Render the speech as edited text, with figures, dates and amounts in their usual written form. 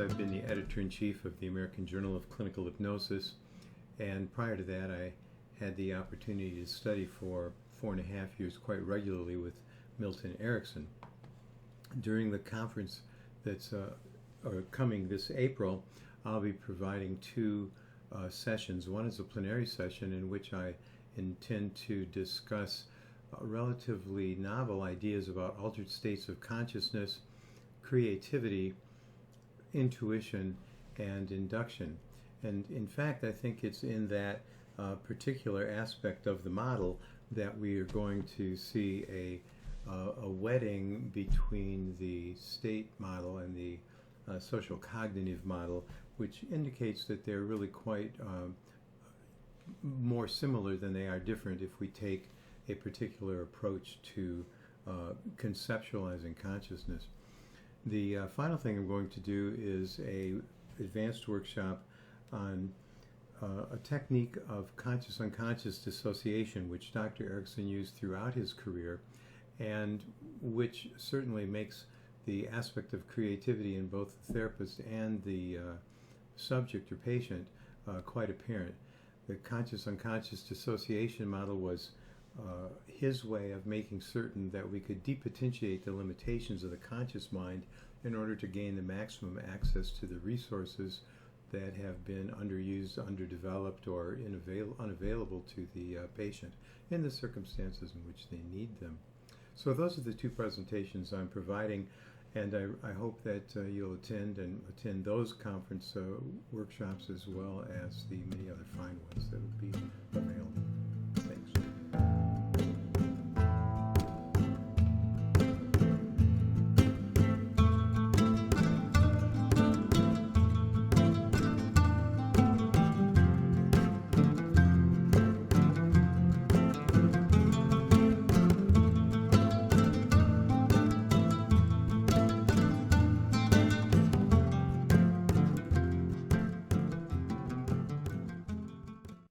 I've been the editor-in-chief of the American Journal of Clinical Hypnosis, and prior to that I had the opportunity to study for 4.5 years quite regularly with Milton Erickson. During the conference that's coming this April, I'll be providing two sessions. One is a plenary session in which I intend to discuss relatively novel ideas about altered states of consciousness, creativity, intuition, and induction. And in fact, I think it's in that particular aspect of the model that we are going to see a wedding between the state model and the social cognitive model, which indicates that they're really quite more similar than they are different if we take a particular approach to conceptualizing consciousness. The final thing I'm going to do is an advanced workshop on a technique of conscious-unconscious dissociation, which Dr. Erickson used throughout his career, and which certainly makes the aspect of creativity in both the therapist and the subject or patient quite apparent. The conscious-unconscious dissociation model was his way of making certain that we could depotentiate the limitations of the conscious mind in order to gain the maximum access to the resources that have been underused, underdeveloped, or unavailable to the patient in the circumstances in which they need them. So those are the two presentations I'm providing, and I hope that you'll attend those conference workshops as well as the many other fine ones that will be available.